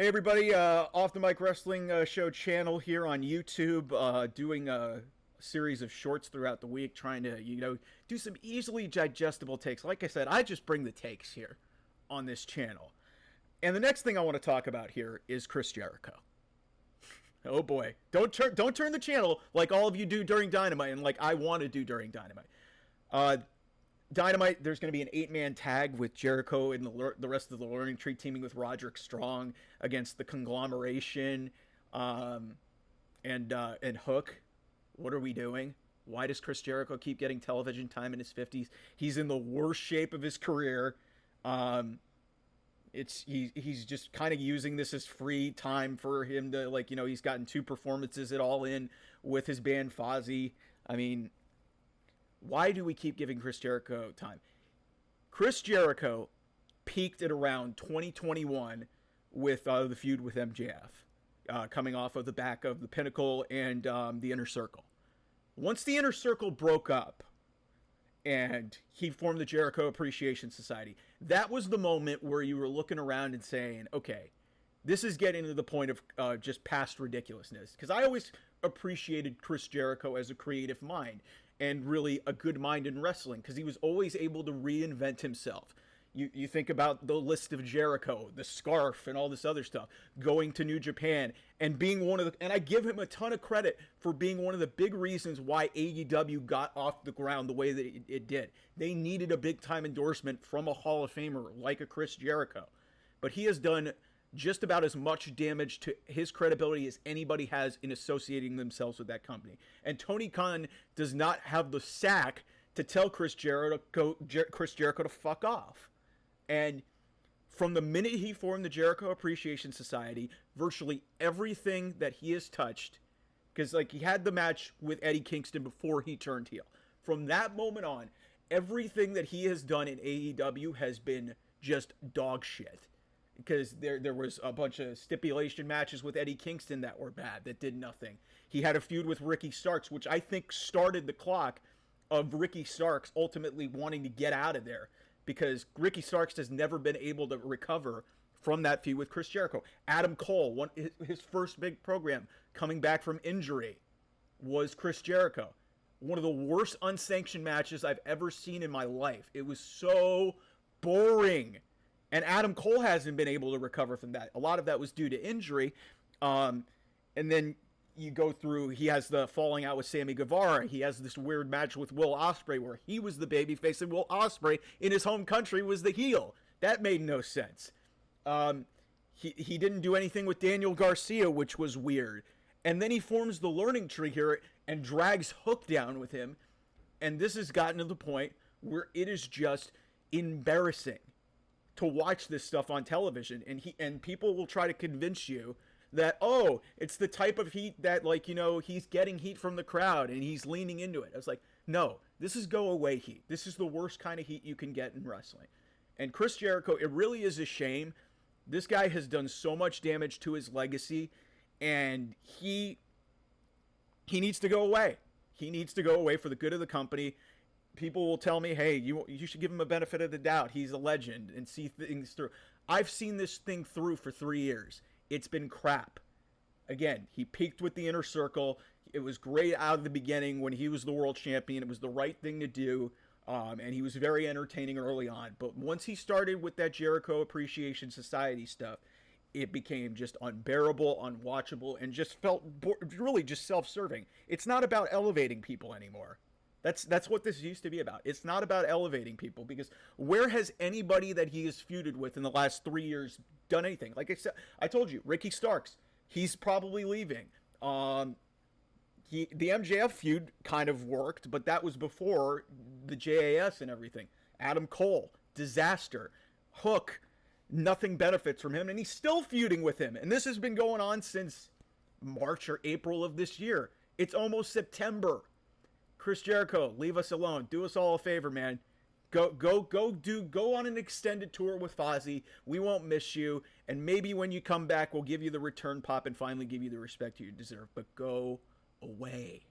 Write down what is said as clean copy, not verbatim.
Hey everybody, Off the Mic Wrestling Show channel here on YouTube, doing a series of shorts throughout the week, trying to, do some easily digestible takes. Like I said, I just bring the takes here on this channel. And the next thing I want to talk about here is Chris Jericho. Oh boy, don't turn the channel like all of you do during Dynamite and like I want to do during Dynamite. Dynamite, there's going to be an 8-man tag with Jericho and the rest of the Learning Tree teaming with Roderick Strong against the Conglomeration and Hook. What are we doing? Why does Chris Jericho keep getting television time in his 50s? He's in the worst shape of his career. He's just kind of using this as free time for him to, he's gotten 2 performances at All In with his band Fozzy. I mean, why do we keep giving Chris Jericho time? Chris Jericho peaked at around 2021 with the feud with MJF, coming off of the back of the Pinnacle and the Inner Circle. Once the Inner Circle broke up and he formed the Jericho Appreciation Society, that was the moment where you were looking around and saying, okay, this is getting to the point of just past ridiculousness. Because I always appreciated Chris Jericho as a creative mind and really a good mind in wrestling because he was always able to reinvent himself. You think about the list of Jericho, the scarf, and all this other stuff, going to New Japan and being one of the, and I give him a ton of credit for being one of the big reasons why AEW got off the ground the way that it did. They needed a big time endorsement from a Hall of Famer like a Chris Jericho. But he has done just about as much damage to his credibility as anybody has in associating themselves with that company. And Tony Khan does not have the sack to tell Chris Jericho to fuck off. And from the minute he formed the Jericho Appreciation Society, virtually everything that he has touched, because he had the match with Eddie Kingston before he turned heel. From that moment on, everything that he has done in AEW has been just dog shit. Because there was a bunch of stipulation matches with Eddie Kingston that were bad, that did nothing. He had a feud with Ricky Starks, which I think started the clock of Ricky Starks ultimately wanting to get out of there. Because Ricky Starks has never been able to recover from that feud with Chris Jericho. Adam Cole, his first big program coming back from injury, was Chris Jericho. One of the worst unsanctioned matches I've ever seen in my life. It was so boring. And Adam Cole hasn't been able to recover from that. A lot of that was due to injury. And then you go through, he has the falling out with Sammy Guevara. He has this weird match with Will Ospreay where he was the babyface and Will Ospreay in his home country was the heel. That made no sense. He didn't do anything with Daniel Garcia, which was weird. And then he forms the Learning Tree here and drags Hook down with him. And this has gotten to the point where it is just embarrassing to watch this stuff on television, and people will try to convince you that, oh, it's the type of heat that, he's getting heat from the crowd and he's leaning into it. I was like, no, this is go away heat. This is the worst kind of heat you can get in wrestling. And Chris Jericho, it really is a shame. This guy has done so much damage to his legacy, and he needs to go away. He needs to go away for the good of the company. People will tell me, hey, you should give him a benefit of the doubt. He's a legend and see things through. I've seen this thing through for 3 years. It's been crap. Again, he peaked with the Inner Circle. It was great out of the beginning when he was the world champion. It was the right thing to do, and he was very entertaining early on. But once he started with that Jericho Appreciation Society stuff, it became just unbearable, unwatchable, and just felt really just self-serving. It's not about elevating people anymore. That's what this used to be about. It's not about elevating people, because where has anybody that he has feuded with in the last 3 years done anything? Like I said, I told you, Ricky Starks, he's probably leaving. The MJF feud kind of worked, but that was before the JAS and everything. Adam Cole, disaster. Hook, nothing benefits from him, and he's still feuding with him. And this has been going on since March or April of this year. It's almost September. Chris Jericho, leave us alone. Do us all a favor, man. Go on an extended tour with Fozzy. We won't miss you. And maybe when you come back, we'll give you the return pop and finally give you the respect you deserve. But go away.